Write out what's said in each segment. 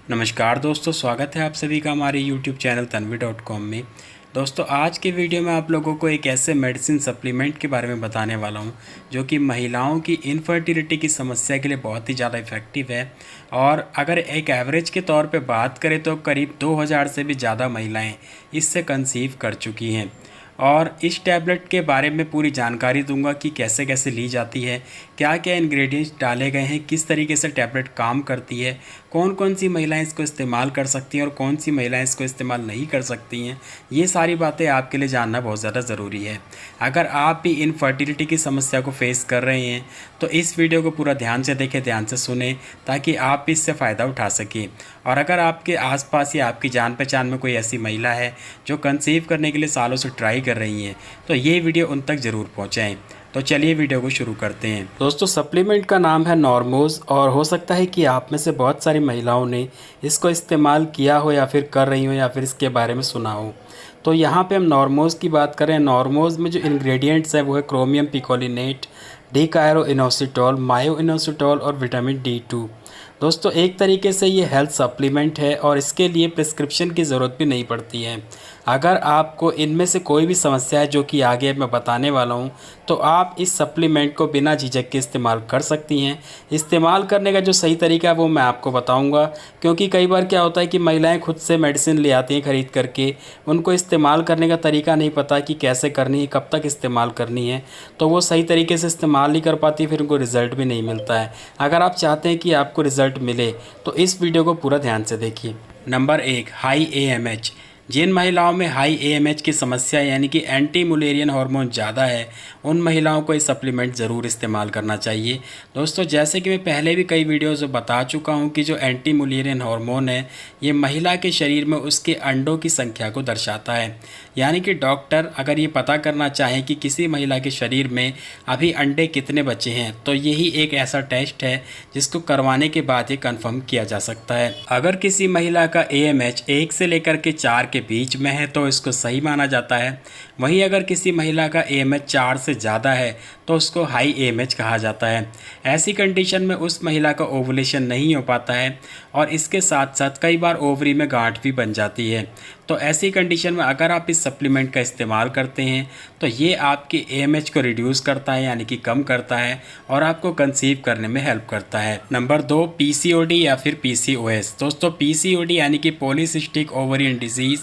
नमस्कार दोस्तों, स्वागत है आप सभी का हमारे YouTube चैनल tanvi.com में। दोस्तों, आज के वीडियो में आप लोगों को एक ऐसे मेडिसिन सप्लीमेंट के बारे में बताने वाला हूं जो कि महिलाओं की इनफर्टिलिटी की समस्या के लिए बहुत ही ज़्यादा इफ़ेक्टिव है। और अगर एक एवरेज के तौर पे बात करें तो करीब 2000 से भी ज़्यादा महिलाएं इससे कंसीव कर चुकी हैं। और इस टैबलेट के बारे में पूरी जानकारी दूंगा कि कैसे कैसे ली जाती है, क्या क्या इंग्रेडिएंट्स डाले गए हैं, किस तरीके से टैबलेट काम करती है, कौन कौन सी महिलाएं इसको इस्तेमाल कर सकती हैं और कौन सी महिलाएं इसको इस्तेमाल नहीं कर सकती हैं। ये सारी बातें आपके लिए जानना बहुत ज़्यादा ज़रूरी है। अगर आप भी इनफर्टिलिटी की समस्या को फेस कर रहे हैं तो इस वीडियो को पूरा ध्यान से देखें, ध्यान से सुने, ताकि आप भी इससे फ़ायदा उठा सकें। और अगर आपके आसपास या आपकी जान पहचान में कोई ऐसी महिला है जो कंसीव करने के लिए सालों से ट्राई कर रही हैं तो ये वीडियो उन तक ज़रूर पहुँचाएँ। तो चलिए वीडियो को शुरू करते हैं। दोस्तों, सप्लीमेंट का नाम है नॉर्मोज और हो सकता है कि आप में से बहुत सारी महिलाओं ने इसको इस्तेमाल किया हो या फिर कर रही हो या फिर इसके बारे में सुना हो। तो यहाँ पे हम नॉर्मोज की बात करें। नॉर्मोज में जो इंग्रेडिएंट्स है वो है क्रोमियम पिकोलिनेट, डिकायरो इनोसिटोल, मायो इनोसिटोल और विटामिन D2। दोस्तों, एक तरीके से ये हेल्थ सप्लीमेंट है और इसके लिए प्रिस्क्रिप्शन की ज़रूरत भी नहीं पड़ती है। अगर आपको इनमें से कोई भी समस्या है जो कि आगे मैं बताने वाला हूं, तो आप इस सप्लीमेंट को बिना झिझक के इस्तेमाल कर सकती हैं। इस्तेमाल करने का जो सही तरीका है वो मैं आपको बताऊंगा, क्योंकि कई बार क्या होता है कि महिलाएं खुद से मेडिसिन ले आती हैं ख़रीद करके, उनको इस्तेमाल करने का तरीका नहीं पता कि कैसे करनी है, कब तक इस्तेमाल करनी है, तो वो सही तरीके से इस्तेमाल नहीं कर पाती, फिर उनको रिज़ल्ट भी नहीं मिलता है। अगर आप चाहते हैं कि आपको रिज़ल्ट मिले तो इस वीडियो को पूरा ध्यान से देखिए। Number 1, high AMH। जिन महिलाओं में हाई AMH की समस्या यानी कि एंटी मुलेरियन हार्मोन ज़्यादा है, उन महिलाओं को ये सप्लीमेंट ज़रूर इस्तेमाल करना चाहिए। दोस्तों, जैसे कि मैं पहले भी कई वीडियोज़ में बता चुका हूं कि जो एंटी मुलेरियन हार्मोन है ये महिला के शरीर में उसके अंडों की संख्या को दर्शाता है। यानी कि डॉक्टर अगर ये पता करना चाहें कि किसी महिला के शरीर में अभी अंडे कितने बचे हैं, तो यही एक ऐसा टेस्ट है जिसको करवाने के बाद ये कंफर्म किया जा सकता है। अगर किसी महिला का AMH 1 से लेकर के 4 के बीच में है तो इसको सही माना जाता है। वहीं अगर किसी महिला का AMH 4 से ज़्यादा है तो उसको हाई AMH कहा जाता है। ऐसी कंडीशन में उस महिला का ओवुलेशन नहीं हो पाता है और इसके साथ साथ कई बार ओवरी में गांठ भी बन जाती है। तो ऐसी कंडीशन में अगर आप इस सप्लीमेंट का इस्तेमाल करते हैं तो ये आपके AMH को रिड्यूस करता है, यानी कि कम करता है, और आपको कंसीव करने में हेल्प करता है। नंबर 2, PCOD या फिर PCOS। दोस्तों, PCOD यानी कि पॉलीसिस्टिक ओवरियन डिजीज़,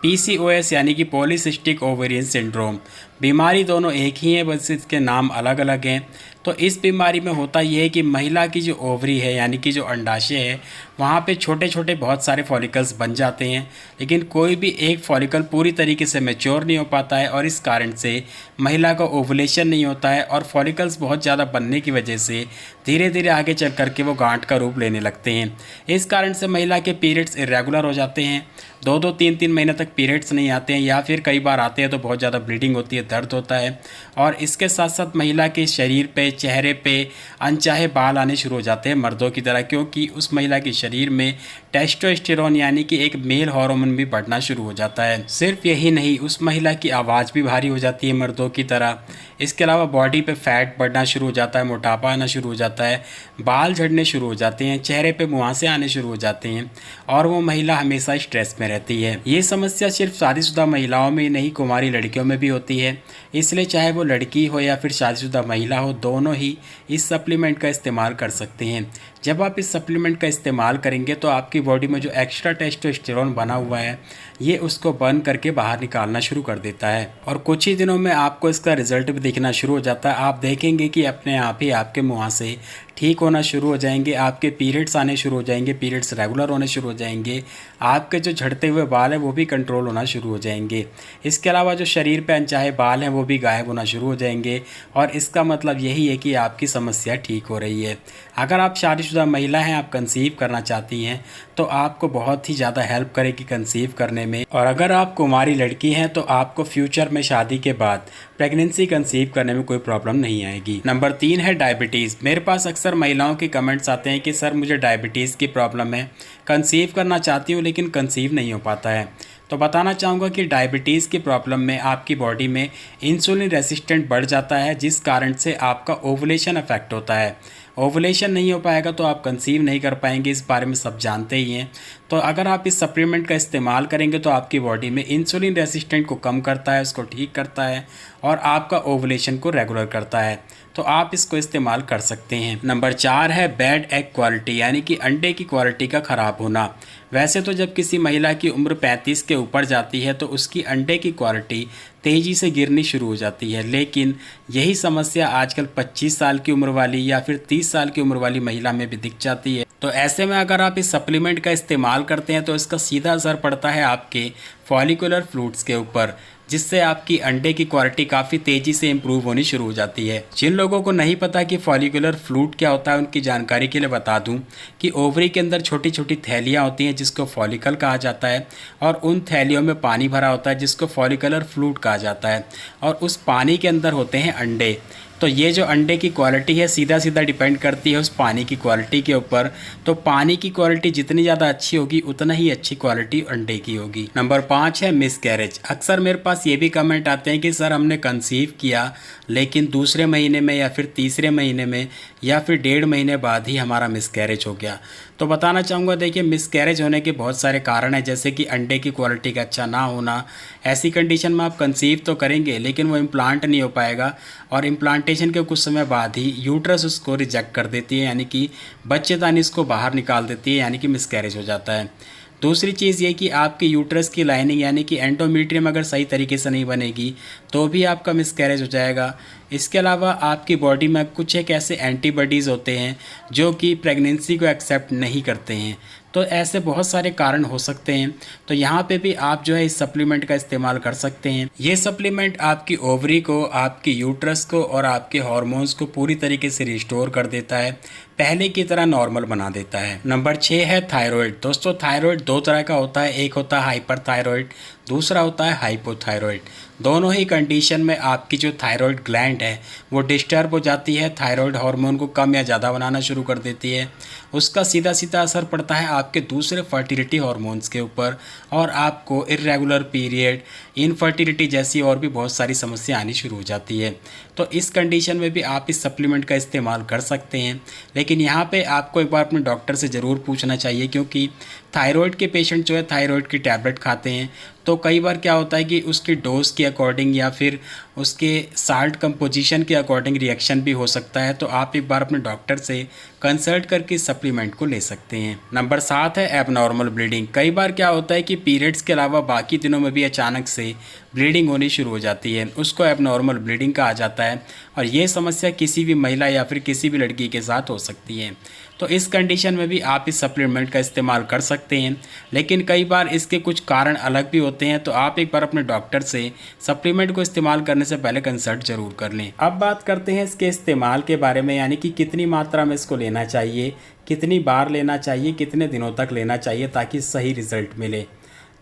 PCOS यानी कि पॉलीसिस्टिक ओवेरियन सिंड्रोम। बीमारी दोनों एक ही है, बस इसके नाम अलग अलग हैं। तो इस बीमारी में होता यह है कि महिला की जो ओवरी है यानी कि जो अंडाशय है वहाँ पे छोटे छोटे बहुत सारे फॉलिकल्स बन जाते हैं, लेकिन कोई भी एक फॉलिकल पूरी तरीके से मैच्योर नहीं हो पाता है और इस कारण से महिला का ओवुलेशन नहीं होता है और फॉलिकल्स बहुत ज़्यादा बनने की वजह से धीरे धीरे आगे चल करके वो गांठ का रूप लेने लगते हैं। इस कारण से महिला के पीरियड्स इरेगुलर हो जाते हैं, 2-2, 3-3 महीने तक पीरियड्स नहीं आते हैं, या फिर कई बार आते हैं तो बहुत ज़्यादा ब्लीडिंग होती है, दर्द होता है। और इसके साथ साथ महिला के शरीर पे, चेहरे पे अनचाहे बाल आने शुरू हो जाते हैं मर्दों की तरह, क्योंकि उस महिला के शरीर में टेस्टोस्टेरोन यानी कि एक मेल हार्मोन भी बढ़ना शुरू हो जाता है। सिर्फ यही नहीं, उस महिला की आवाज़ भी भारी हो जाती है मर्दों की तरह। इसके अलावा बॉडी पे फैट बढ़ना शुरू हो जाता है, मोटापा आना शुरू हो जाता है, बाल झड़ने शुरू हो जाते हैं, चेहरे पे मुहांसे आने शुरू हो जाते हैं और वो महिला हमेशा स्ट्रेस में रहती है। ये समस्या सिर्फ शादीशुदा महिलाओं में नहीं, कुंवारी लड़कियों में भी होती है। इसलिए चाहे वो लड़की हो या फिर शादीशुदा महिला हो, दोनों ही इस सप्लीमेंट का इस्तेमाल कर सकते हैं। जब आप इस सप्लीमेंट का इस्तेमाल करेंगे तो आपकी बॉडी में जो एक्स्ट्रा टेस्टोस्टेरोन बना हुआ है ये उसको बर्न करके बाहर निकालना शुरू कर देता है और कुछ ही दिनों में आपको इसका रिजल्ट भी दिखना शुरू हो जाता है। आप देखेंगे कि अपने आप ही आपके मुहांसे ठीक होना शुरू हो जाएंगे, आपके पीरियड्स आने शुरू हो जाएंगे, पीरियड्स रेगुलर होने शुरू हो जाएंगे, आपके जो झड़ते हुए बाल हैं वो भी कंट्रोल होना शुरू हो जाएंगे। इसके अलावा जो शरीर पे अनचाहे बाल हैं वो भी गायब होना शुरू हो जाएंगे और इसका मतलब यही है कि आपकी समस्या ठीक हो रही है। अगर आप शादीशुदा महिला हैं, आप कंसीव करना चाहती हैं तो आपको बहुत ही ज़्यादा हेल्प करेगी कंसीव करने में, और अगर आप कुंवारी लड़की हैं तो आपको फ्यूचर में शादी के बाद प्रेगनेंसी कंसीव करने में कोई प्रॉब्लम नहीं आएगी। नंबर 3 है डायबिटीज़। मेरे पास अक्सर महिलाओं के कमेंट्स आते हैं कि सर मुझे डायबिटीज़ की प्रॉब्लम है, कंसीव करना चाहती हूँ लेकिन कंसीव नहीं हो पाता है। तो बताना चाहूँगा कि डायबिटीज़ की प्रॉब्लम में आपकी बॉडी में इंसुलिन रेसिस्टेंट बढ़ जाता है, जिस कारण से आपका ओवुलेशन अफेक्ट होता है। ओवुलेशन नहीं हो पाएगा तो आप कंसीव नहीं कर पाएंगे, इस बारे में सब जानते ही हैं। तो अगर आप इस सप्लीमेंट का इस्तेमाल करेंगे तो आपकी बॉडी में इंसुलिन रेसिस्टेंट को कम करता है, उसको ठीक करता है और आपका ओवुलेशन को रेगुलर करता है। तो आप इसको इस्तेमाल कर सकते हैं। नंबर 4 है बैड एग क्वालिटी, यानी कि अंडे की क्वालिटी का ख़राब होना। वैसे तो जब किसी महिला की उम्र 35 के ऊपर जाती है तो उसकी अंडे की क्वालिटी तेज़ी से गिरनी शुरू हो जाती है, लेकिन यही समस्या आजकल 25 साल की उम्र वाली या फिर 30 साल की उम्र वाली महिला में भी दिख जाती है। तो ऐसे में अगर आप इस सप्लीमेंट का इस्तेमाल करते हैं तो इसका सीधा असर पड़ता है आपके फॉलिकुलर फ्लूइड्स के ऊपर, जिससे आपकी अंडे की क्वालिटी काफ़ी तेज़ी से इम्प्रूव होनी शुरू हो जाती है। जिन लोगों को नहीं पता कि फॉलिकुलर फ्लूइड क्या होता है, उनकी जानकारी के लिए बता दूं कि ओवरी के अंदर छोटी छोटी थैलियाँ होती हैं जिसको फॉलिकल कहा जाता है, और उन थैलियों में पानी भरा होता है जिसको फॉलिकुलर फ्लूइड कहा जाता है, और उस पानी के अंदर होते हैं अंडे। तो ये जो अंडे की क्वालिटी है सीधा सीधा डिपेंड करती है उस पानी की क्वालिटी के ऊपर। तो पानी की क्वालिटी जितनी ज़्यादा अच्छी होगी उतना ही अच्छी क्वालिटी अंडे की होगी। नंबर 5 है मिसकैरेज। अक्सर मेरे पास ये भी कमेंट आते हैं कि सर हमने कंसीव किया लेकिन दूसरे महीने में या फिर तीसरे महीने में या फिर 1.5 महीने बाद ही हमारा मिसकैरेज हो गया। तो बताना चाहूँगा, देखिए मिसकैरेज होने के बहुत सारे कारण हैं, जैसे कि अंडे की क्वालिटी का अच्छा ना होना। ऐसी कंडीशन में आप कंसीव तो करेंगे लेकिन वो इम्प्लांट नहीं हो पाएगा, और इम्प्लांटेशन के कुछ समय बाद ही यूट्रस उसको रिजेक्ट कर देती है, यानी कि बच्चेदानी इसको बाहर निकाल देती है, यानी कि मिसकैरेज हो जाता है। दूसरी चीज़ ये कि आपके यूट्रस की लाइनिंग यानी कि एंडोमेट्रियम अगर सही तरीके से नहीं बनेगी तो भी आपका मिसकैरेज हो जाएगा। इसके अलावा आपकी बॉडी में कुछ एक ऐसे एंटीबॉडीज़ होते हैं जो कि प्रेगनेंसी को एक्सेप्ट नहीं करते हैं। तो ऐसे बहुत सारे कारण हो सकते हैं। तो यहाँ पे भी आप जो है इस सप्लीमेंट का इस्तेमाल कर सकते हैं। ये सप्लीमेंट आपकी ओवरी को, आपकी यूट्रस को और आपके हार्मोन्स को पूरी तरीके से रिस्टोर कर देता है, पहले की तरह नॉर्मल बना देता है। नंबर 6 है थायराइड। दोस्तों थायराइड दो तरह का होता है, एक होता है हाइपर थायराइड, दूसरा होता है हाइपोथायराइड। दोनों ही कंडीशन में आपकी जो थायराइड ग्लैंड है वो डिस्टर्ब हो जाती है, थायराइड हार्मोन को कम या ज़्यादा बनाना शुरू कर देती है। उसका सीधा सीधा असर पड़ता है आपके दूसरे फर्टिलिटी हार्मोन्स के ऊपर, और आपको इर्रेगुलर पीरियड, इनफर्टिलिटी जैसी और भी बहुत सारी समस्या आनी शुरू हो जाती है। तो इस कंडीशन में भी आप इस सप्लीमेंट का इस्तेमाल कर सकते हैं, लेकिन यहाँ पे आपको एक बार अपने डॉक्टर से ज़रूर पूछना चाहिए, क्योंकि थायराइड के पेशेंट जो है थायराइड की टैबलेट खाते हैं तो कई बार क्या होता है कि उसकी डोज के अकॉर्डिंग या फिर उसके साल्ट कंपोजिशन के अकॉर्डिंग रिएक्शन भी हो सकता है। तो आप एक बार अपने डॉक्टर से कंसल्ट करके सप्लीमेंट को ले सकते हैं। नंबर 7 है एबनॉर्मल ब्लीडिंग। कई बार क्या होता है कि पीरियड्स के अलावा बाकी दिनों में भी अचानक से ब्लीडिंग होनी शुरू हो जाती है, उसको एबनॉर्मल ब्लीडिंग कहा जाता है, और ये समस्या किसी भी महिला या फिर किसी भी लड़की के साथ हो सकती है। तो इस कंडीशन में भी आप इस सप्लीमेंट का इस्तेमाल कर सकते हैं, लेकिन कई बार इसके कुछ कारण अलग भी होते हैं। तो आप एक बार अपने डॉक्टर से सप्लीमेंट को इस्तेमाल करने से पहले कंसल्ट जरूर कर लें। अब बात करते हैं इसके इस्तेमाल के बारे में, यानी कि कितनी मात्रा में इसको लेना चाहिए, कितनी बार लेना चाहिए, कितने दिनों तक लेना चाहिए ताकि सही रिजल्ट मिले।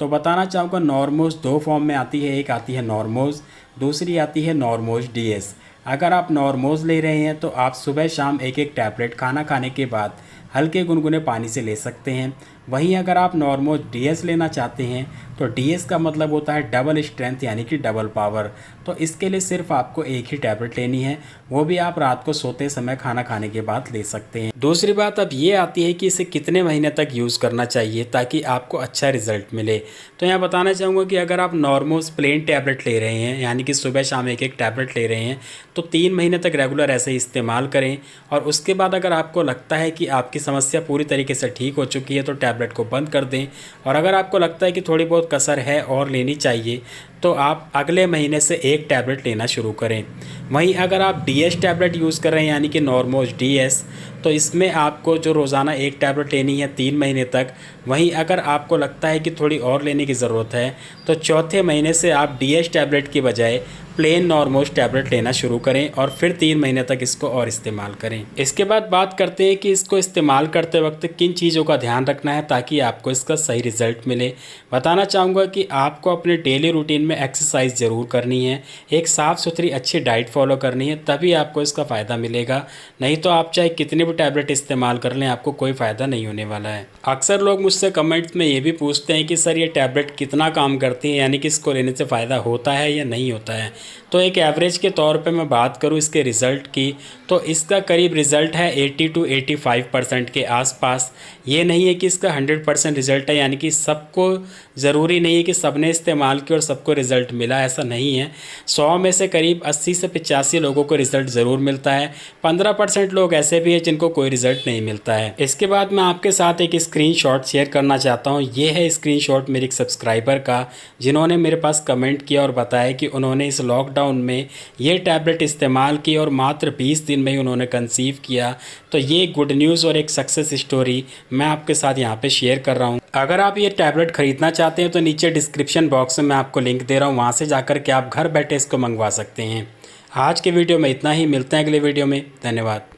तो बताना चाहूँगा नॉर्मोज 2 फॉर्म में आती है, एक आती है नॉर्मोज, दूसरी आती है नॉर्मोज डीएस। अगर आप नॉर्मोज ले रहे हैं तो आप सुबह शाम एक एक टैबलेट खाना खाने के बाद हल्के गुनगुने पानी से ले सकते हैं। वहीं अगर आप नॉर्मोज डीएस लेना चाहते हैं तो डीएस का मतलब होता है डबल स्ट्रेंथ, यानी कि डबल पावर। तो इसके लिए सिर्फ आपको एक ही टैबलेट लेनी है, वो भी आप रात को सोते समय खाना खाने के बाद ले सकते हैं। दूसरी बात अब ये आती है कि इसे कितने महीने तक यूज़ करना चाहिए ताकि आपको अच्छा रिजल्ट मिले। तो यहाँ बताना चाहूँगा कि अगर आप नॉर्मोज प्लेन टैबलेट ले रहे हैं, यानी कि सुबह शाम एक एक टैबलेट ले रहे हैं, तो 3 महीने तक रेगुलर ऐसे ही इस्तेमाल करें, और उसके बाद अगर आपको लगता है कि आपकी समस्या पूरी तरीके से ठीक हो चुकी है तो टैबलेट को बंद कर दें, और अगर आपको लगता है कि थोड़ी बहुत कसर है और लेनी चाहिए तो आप अगले महीने से एक टैबलेट लेना शुरू करें। वहीं अगर आप डीएस टैबलेट यूज़ कर रहे हैं, यानी कि नॉर्मोज डीएस, तो इसमें आपको जो रोज़ाना एक टैबलेट लेनी है 3 महीने तक। वहीं अगर आपको लगता है कि थोड़ी और लेने की ज़रूरत है तो चौथे महीने से आप डीएस टैबलेट की बजाय प्लेन नॉर्मोज टैबलेट लेना शुरू करें, और फिर 3 महीने तक इसको और इस्तेमाल करें। इसके बाद बात करते हैं कि इसको इस्तेमाल करते वक्त किन चीज़ों का ध्यान रखना है ताकि आपको इसका सही रिजल्ट मिले। बताना चाहूँगा कि आपको अपने डेली रूटीन में एक्सरसाइज ज़रूर करनी है, एक साफ़ सुथरी अच्छी डाइट फॉलो करनी है, तभी आपको इसका फ़ायदा मिलेगा। नहीं तो आप चाहे कितनी भी टैबलेट इस्तेमाल कर लें, आपको कोई फ़ायदा नहीं होने वाला है। अक्सर लोग मुझसे कमेंट्स में ये भी पूछते हैं कि सर ये टैबलेट कितना काम करती है, यानी कि इसको लेने से फ़ायदा होता है या नहीं होता है। तो एक एवरेज के तौर पे मैं बात करूँ इसके रिज़ल्ट की, तो इसका करीब रिज़ल्ट है 80 to 85% के आसपास। ये नहीं है कि इसका 100% रिज़ल्ट है, यानी कि सबको ज़रूरी नहीं है कि सबने इस्तेमाल किया और सबको रिज़ल्ट मिला, ऐसा नहीं है। 100 में से करीब 80 से 85 लोगों को रिज़ल्ट ज़रूर मिलता है। 15% लोग ऐसे भी हैं जिनको कोई रिज़ल्ट नहीं मिलता है। इसके बाद मैं आपके साथ एक स्क्रीनशॉट शेयर करना चाहता हूँ। ये है स्क्रीनशॉट मेरे एक सब्सक्राइबर का, जिन्होंने मेरे पास कमेंट किया और बताया कि उन्होंने इस लॉकडाउन में ये टैबलेट इस्तेमाल की और मात्र 20 दिन में ही उन्होंने कंसीव किया। तो ये गुड न्यूज़ और एक सक्सेस स्टोरी मैं आपके साथ यहाँ पे शेयर कर रहा हूँ। अगर आप ये टैबलेट ख़रीदना चाहते हैं तो नीचे डिस्क्रिप्शन बॉक्स में मैं आपको लिंक दे रहा हूँ, वहाँ से जाकर के आप घर बैठे इसको मंगवा सकते हैं। आज के वीडियो में इतना ही, मिलते हैं अगले वीडियो में। धन्यवाद।